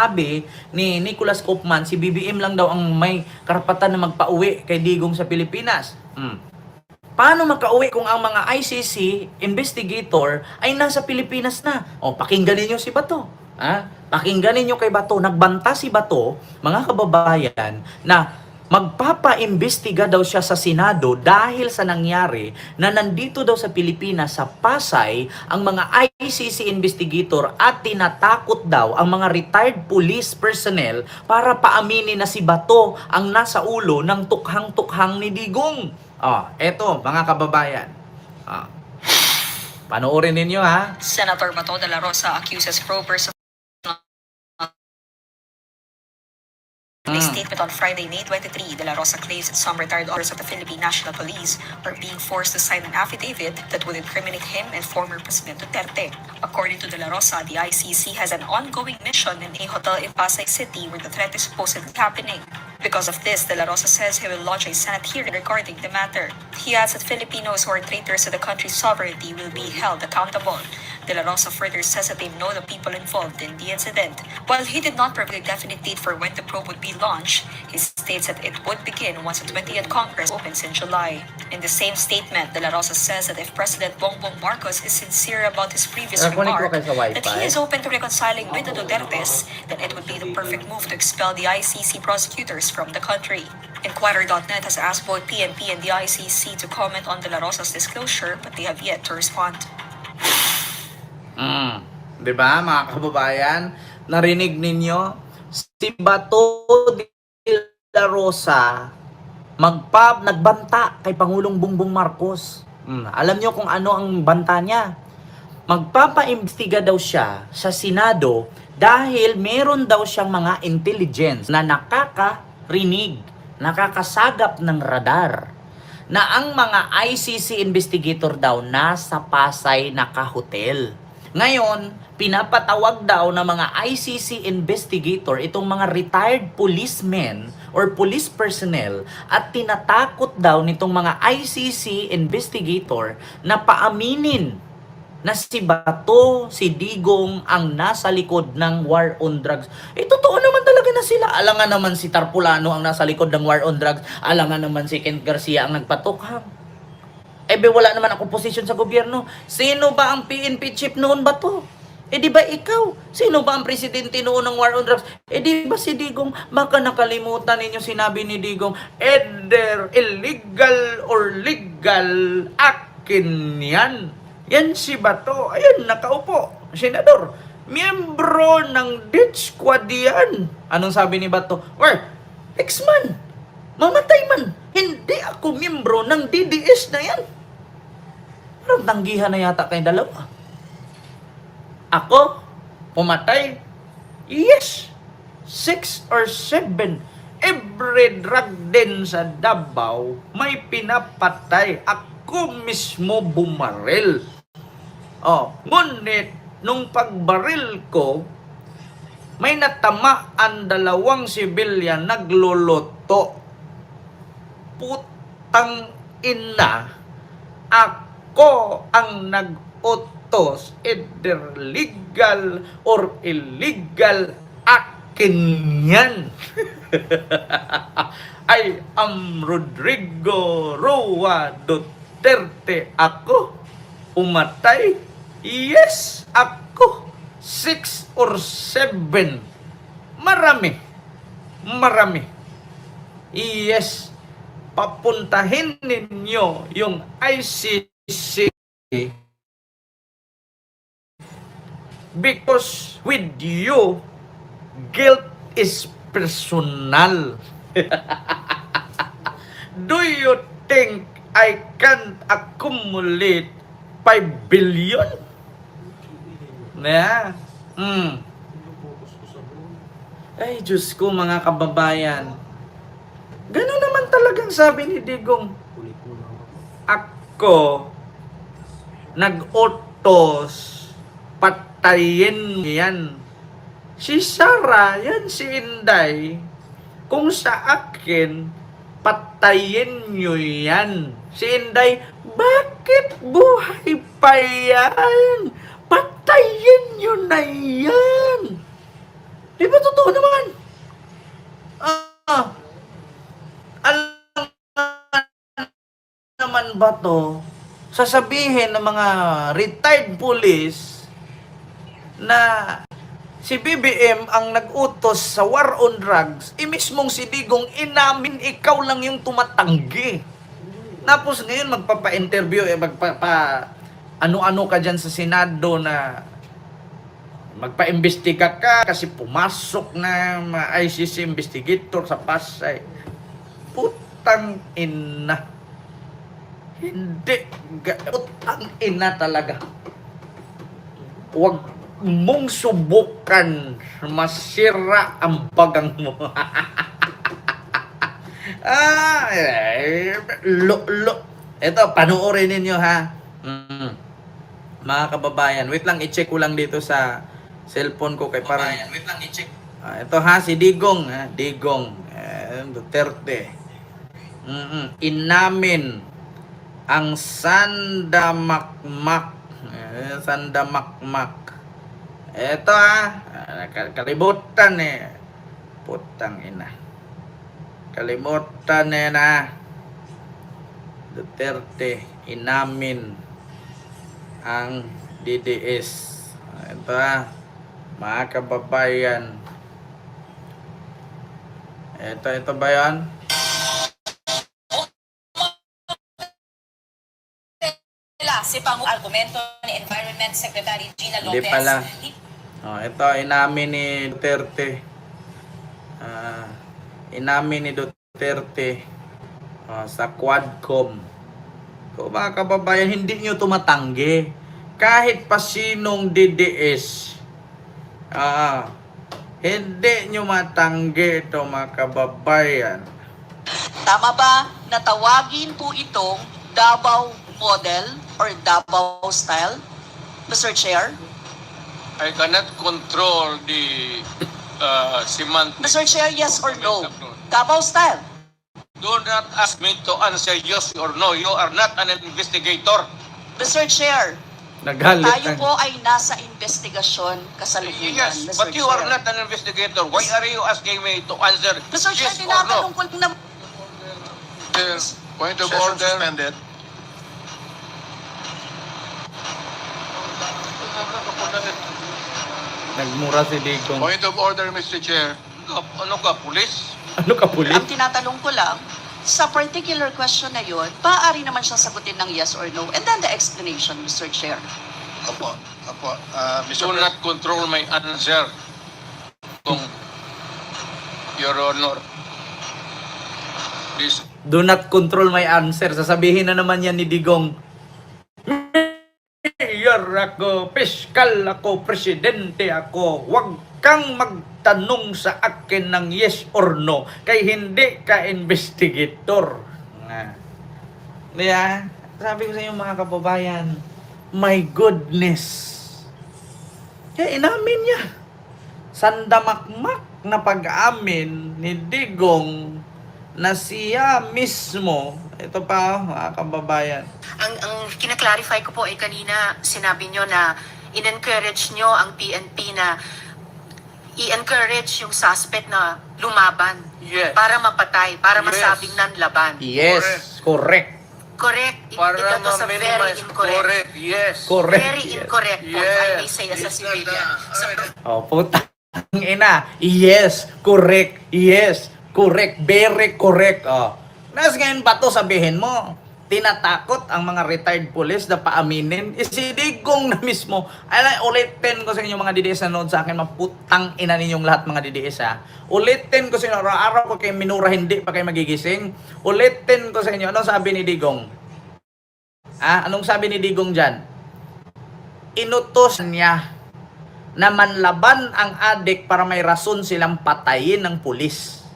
Sabi ni Nicholas Koopman, si BBM lang daw ang may karapatan na magpauwi kay Digong sa Pilipinas. Paano makauwi kung ang mga ICC investigator ay nasa Pilipinas na? O, pakinggan ninyo si Bato. Pakinggan ninyo kay Bato. Nagbanta si Bato, mga kababayan, na magpapaimbestiga daw siya sa Senado dahil sa nangyari na nandito daw sa Pilipinas, sa Pasay, ang mga ICC investigator at tinatakot daw ang mga retired police personnel para paaminin na si Bato ang nasa ulo ng tukhang-tukhang ni Digong. Eto mga kababayan. Panoorin ninyo ha. Senator Bato de la Rosa accuses pro-person. In a statement on Friday, May 23, De La Rosa claims that some retired officers of the Philippine National Police are being forced to sign an affidavit that would incriminate him and former President Duterte. According to De La Rosa, the ICC has an ongoing mission in a hotel in Pasay City where the threat is supposedly happening. Because of this, De La Rosa says he will launch a Senate hearing regarding the matter. He adds that Filipinos who are traitors to the country's sovereignty will be held accountable. De La Rosa further says that they know the people involved in the incident. While he did not provide a definite date for when the probe would be launched, he states that it would begin once the 20th Congress opens in July. In the same statement, De La Rosa says that if President Bongbong Marcos is sincere about his previous remark, that he is open to reconciling with the Dutertes, then it would be the perfect move to expel the ICC prosecutors from the country. Inquirer.net has asked both PNP and the ICC to comment on De La Rosa's disclosure, but they have yet to respond. Diba mga kababayan? Narinig ninyo? Si Bato de la Rosa nagbanta kay Pangulong Bongbong Marcos. Alam nyo kung ano ang banta niya? Magpapaimbestiga daw siya sa Senado dahil meron daw siyang mga intelligence na nakakarinig, nakakasagap ng radar na ang mga ICC investigator daw nasa Pasay naka-hotel. Ngayon, pinapatawag daw ng mga ICC investigator itong mga retired policemen or police personnel at tinatakot daw nitong mga ICC investigator na paaminin na si Bato, si Digong ang nasa likod ng war on drugs. Totoo naman talaga na sila. Alangan naman si Tarpulano ang nasa likod ng war on drugs. Alangan naman si Ken Garcia ang nagpatukhang. Wala naman akong posisyon sa gobyerno. Sino ba ang PNP chief noon ba to? Di ba ikaw? Sino ba ang presidente noon ng war on drugs? Di ba si Digong? Baka nakalimutan ninyo sinabi ni Digong, either illegal or legal, akin yan. Yan si Bato. Ayun, nakaupo. Senador. Miyembro ng death squad yan. Anong sabi ni Bato? Ex-man. Mamatay man. Hindi ako miyembro ng DDS na yan. Parang tanggihan na yata kayo dalawa. Ako, pumatay? Yes. 6 or 7. Every drug din sa Davao may pinapatay. Ako mismo bumaril. Ngunit, nung pagbaril ko, may natamaan 2 sibilyan nagluluto. Putang ina, ako ang nag-utos, either legal or illegal, akin yan. I am Rodrigo Roa Duterte. Ako, umatay? Yes, ako. 6 or 7. Marami. Yes, papuntahin ninyo yung ICC because with you, guilt is personal. Do you think I can't accumulate 5 billion? Ay, Diyos ko mga kababayan. Ganun naman talagang sabi ni Digong. Ako, nag-utos, patayin yan. Si Sarah, yan si Inday. Kung sa akin, patayin nyo yan. Si Inday, bakit buhay pa yan? Patayin nyo na yan. Di ba totoo naman? Ah, alam naman ba to? Sasabihin ng mga retired police na si BBM ang nag-utos sa war on drugs, mismong si Digong inamin ikaw lang yung tumatanggi. Tapos ngayon magpapa-interview, ano-ano ka dyan sa Senado na magpa-imbestiga ka kasi pumasok na mga ICC investigator sa Pasay. Putang ina. Hindi. Putang ina talaga. Huwag mong subukan masira ang bagang mo. Ito, panoorin ninyo ha. Mga kababayan, wait lang, i-check ko lang dito sa cellphone ko kay parang wait lang, i-check. Ito ha, si Digong, ha, Digong Duterte. Inamin ang sandamakmak. Sandamakmak. Ito ha, kalimutan eh. Putang ina. Kalimutan eh na. Duterte, inamin ang DDS. Ito ha, mga kababayan. Ito ba yan? Si Pangulo argumento ni Environment Secretary Gina Hindi Lopez. pala. Ito, inamin ni Duterte. Inamin ni Duterte sa Quadcom. So, mga kababayan, hindi nyo tumatanggi. Kahit pa sinong DDS, hindi nyo matanggi ito, mga kababayan. Tama ba na tawagin po itong Davao model or Davao style, Mr. Chair? I cannot control the semantics. Mr. Chair, yes or no? Davao style. Do not ask me to answer yes or no. You are not an investigator. Mr. Chair, Nagalit tayo ang- po ay nasa investigasyon kasalukuyan, Yes, Mr. but you Chair. are not an investigator. Why are you asking me to answer Mr. Chair, yes or no? tinatanong ko na... Point of Session order. suspended. Nagmura si Digong. Point of order, Mr. Chair. Ano ka, pulis? Ano ka, pulis? Ang tinatanong ko lang, sa particular question na yun, maaari naman siyang sagutin ng yes or no. And then the explanation, Mr. Chair. Apo, apo. Mr. Do not control my answer. Kung Your Honor. Please. Do not control my answer. Sasabihin na naman yan ni Digong. Mayor ako, piskal ako, presidente ako. Huwag kang magtanong sa akin ng yes or no. Kay hindi ka investigator. Kaya, sabi ko sa inyo mga kababayan, my goodness. Kaya inamin niya. Sandamakmak na pag-amin ni Digong na siya mismo, ito pa mga kababayan, Ang kinaklarify ko po ay kanina sinabi nyo na in-encourage nyo ang PNP na i-encourage yung suspect na lumaban Yes. para mapatay, para Yes. masabing nanlaban. yes, correct. Correct. Para Ito sa very ma-minimize. incorrect. Correct. Yes. Correct. Very yes. incorrect po, if I may Yes. say as a civilian. So, Oh, puta. Ang ina. Yes, correct. Yes, correct. Very correct. Oh. Nas ngayon ba to sabihin mo? Tinatakot ang mga retired police na paaminin. Si Digong na mismo. Ulitin ko sa inyo mga DDS na nood sa akin, maputang ina ninyong lahat mga DDS ha. Ulitin ko sa inyo, araw ko kayo minura, hindi pa kayo magigising. Ulitin ko sa inyo, anong sabi ni Digong? Anong sabi ni Digong dyan? Inutos niya na manlaban ang adik para may rason silang patayin ng pulis.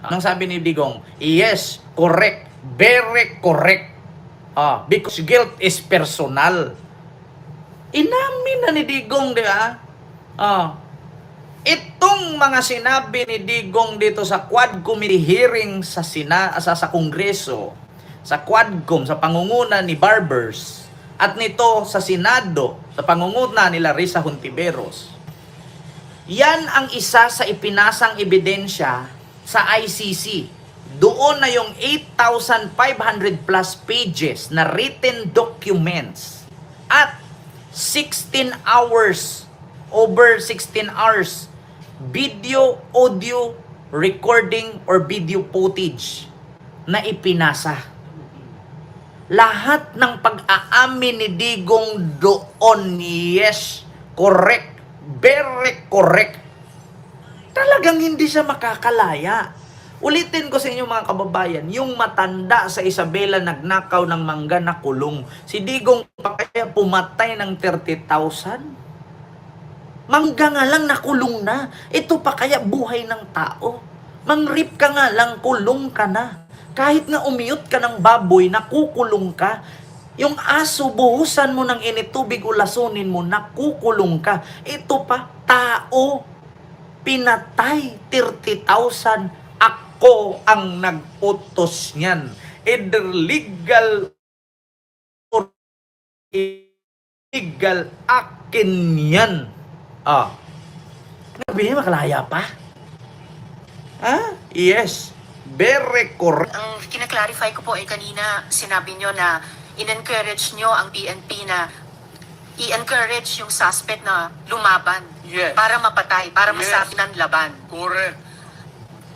Anong sabi ni Digong? Yes, correct. Very correct. Because guilt is personal. Inamin na ni Digong, di ba? Itong mga sinabi ni Digong dito sa Quad Committee hearing sa Kongreso, sa Quadcom, sa pangunguna ni Barbers, at nito sa Senado, sa pangunguna ni Larissa Hontiveros, Yan ang isa sa ipinasang ebidensya sa ICC. Doon na yung 8,500 plus pages na written documents at 16 hours, over 16 hours, video, audio, recording, or video footage na ipinasa. Lahat ng pag-aamin ni Digong doon, yes, correct, very correct. Talagang hindi siya makakalaya. Ulitin ko sa inyo mga kababayan, yung matanda sa Isabela nagnakaw ng mangga na kulong. Si Digong pa kaya pumatay ng 30,000? Mangga nga lang nakulong na. Ito pa kaya buhay ng tao. Mangrip ka nga lang, kulong ka na. Kahit nga umiyot ka ng baboy, nakukulong ka. Yung aso, buhusan mo ng init tubig o lasunin mo, nakukulong ka. Ito pa, tao. Pinatay 30,000. Ako ang nag-utos niyan. Either legal or illegal, akin yan. Nabi niya makalaya pa? Yes. Very correct. Ang kinaklarify ko po ay kanina sinabi nyo na in-encourage nyo ang PNP na i-encourage yung suspect na lumaban Yes. para mapatay, para Yes. masabi ng laban. Correct.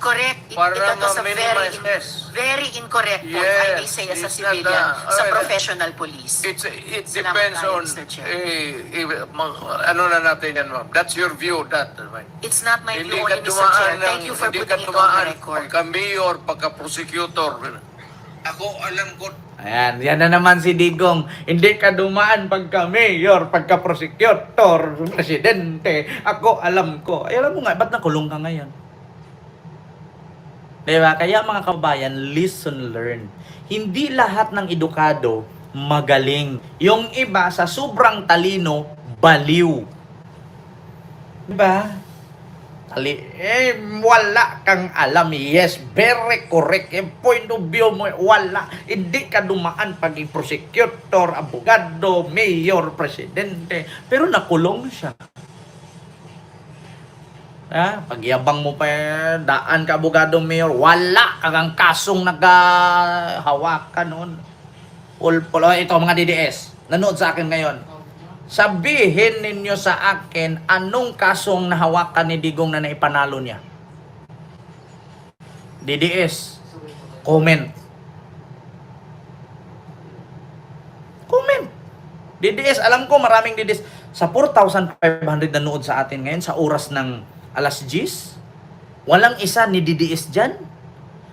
Correct. Para Ito sa ma-minimize this. very incorrect point, Yes. I may say, as a It's civilian, not, sa professional police. It Salamat depends tayo, on, Mr. Chair. ano na natin yan, ma'am. That's your view, that. It's not my view Hindi only, ka Mr. Chair. tumaan Thank you for hindi putting ka it on tumaan the record. pagka-mayor, pagka-prosecutor. Ako, alam ko, Ayan, yan na naman si Digong. Hindi ka dumaan pagka mayor, pagka prosecutor, presidente. Ako, alam ko. Ay, alam mo nga, ba't nakulong ka ngayon? Diba? Kaya mga kababayan, listen, learn. Hindi lahat ng edukado magaling. Yung iba, sa sobrang talino, baliw. Diba? Wala kang alam. Yes, very correct. Yung point of view mo, wala. Hindi ka dumaan pag prosecutor, abogado, mayor, presidente. Pero nakulong siya. Pagyabang mo pa, daan ka abogado, mayor, wala kang kasong naghahawakan noon. Ito mga DDS, nanood sa akin ngayon. Sabihin ninyo sa akin, anong kasong nahawakan ni Digong na naipanalo niya? DDS, comment. Comment. DDS, alam ko maraming DDS. Sa 4,500 nanood sa atin ngayon, sa oras ng alas 10, walang isa ni DDS dyan.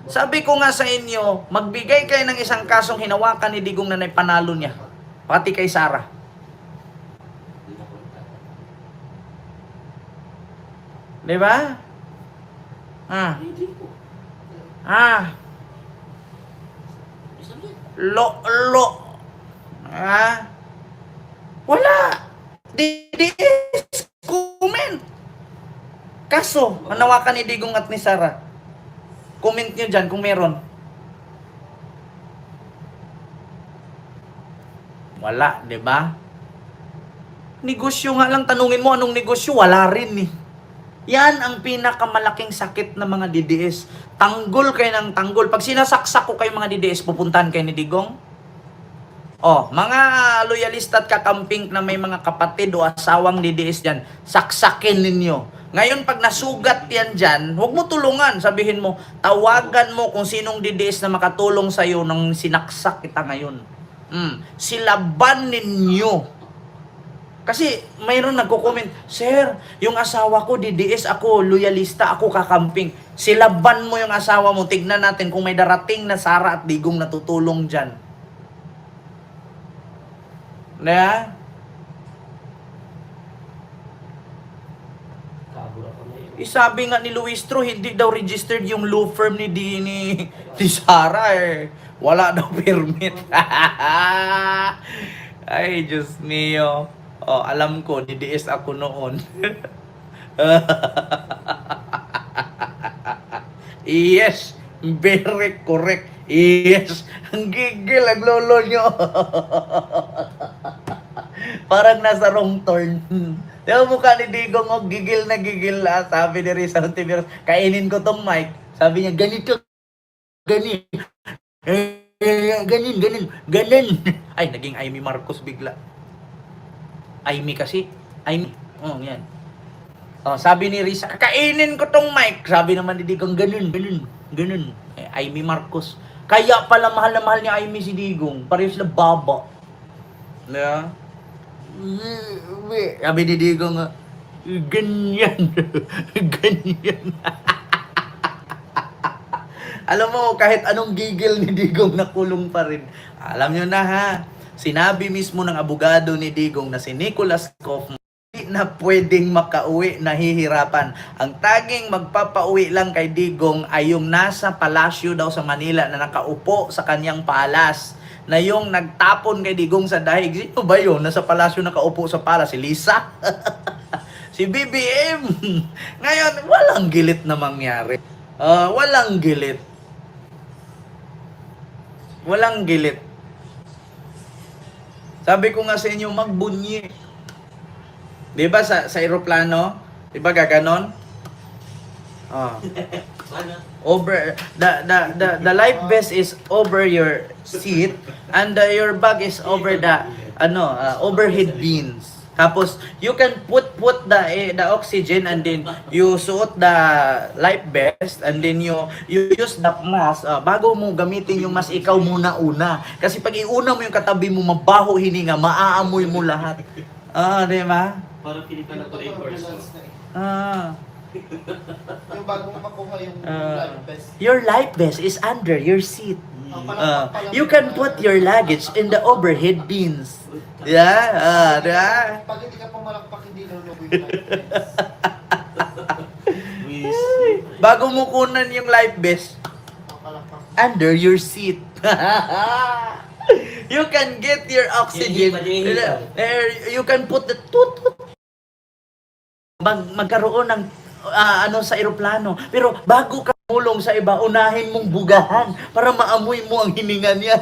Sabi ko nga sa inyo, magbigay kayo ng isang kasong hinawakan ni Digong na naipanalo niya. Pati kay Sarah. Diba? Wala. DDS, comment. Kaso, manawakan ni Digong at ni Sarah. Comment nyo dyan kung meron. Wala, di ba? Negosyo nga lang, tanungin mo anong negosyo, wala rin eh. Yan ang pinakamalaking sakit ng mga DDS. Tanggol kayo ng tanggol. Pag sinasaksak ko kayo mga DDS, pupuntahan kayo ni Digong. Mga loyalista at kakamping na may mga kapatid o asawang DDS dyan, saksakin ninyo. Ngayon, pag nasugat yan dyan, huwag mo tulungan. Sabihin mo, tawagan mo kung sinong DDS na makatulong sa'yo nang sinaksak kita ngayon. Silaban ninyo. Kasi mayroon nagko-comment, Sir, yung asawa ko DDS, ako loyalista, ako kakamping. Silaban mo yung asawa mo, tignan natin kung may darating na Sarah at Digong na tutulong dyan. Diba? Sabi nga ni Luistro, hindi daw registered yung law firm ni Sarah eh. Wala daw permit. Ay, Diyos mio. Alam ko, DDS ako noon. Yes, very correct. Yes, ang gigil, ang lolo nyo. Parang nasa wrong turn. Yung mukha ni Digong, oh, gigil na gigil. Sabi ni Risa Hontiveros, kainin ko tong mic. Sabi niya, ganito, ganin. Ganin. Ay, naging Amy Marcos bigla. Amy kasi. Amy. Oh, yan. Oh, sabi ni Risa, kainin ko tong mic. Sabi naman ni Digong, ganun. Amy Marcos. Kaya pala mahal na mahal ni Amy si Digong. Pareho sila baba. Yeah. Sabi ni Digong, ganyan. Alam mo, kahit anong gigil ni Digong, nakulong pa rin. Alam nyo na ha, sinabi mismo ng abogado ni Digong na si Nicholas Kaufman, hindi na pwedeng makauwi, nahihirapan. Ang taging magpapauwi lang kay Digong ay yung nasa palasyo daw sa Manila na nakaupo sa kanyang palas. Na yung nagtapon kay Digong sa dahig. Sino ba yun? Nasa palasyo nakaupo sa palas. Si Lisa? Si BBM? Ngayon, walang gilit na mangyari. Walang gilit. Walang gilit. Sabi ko nga sa inyo, magbunyi. Diba sa aeroplano? Diba gaganon? Over the life vest is over your seat and your bag is over the overhead bins. Tapos you can put the oxygen and then you suot the life vest and then you use the mask. Bago mo gamitin yung mask, ikaw muna una. Kasi pag iuna mo yung katabi mo, mabaho hininga, maaamoy mo lahat. Di ba? Parang pilitan na po yung course. Yung bago makuha yung life vest. Your life vest is under your seat. You can put your luggage in the overhead bins. Yeah, Pag hindi ka pumalakpak, hindi lulubo yung life vest. Bago mo kunan yung life vest, Papalakpak. under your seat. You can get your oxygen. You can put the magkaroon ng sa eroplano. Pero bago ka mulong sa iba, unahin mong bugahan para maamoy mo ang hininga niya.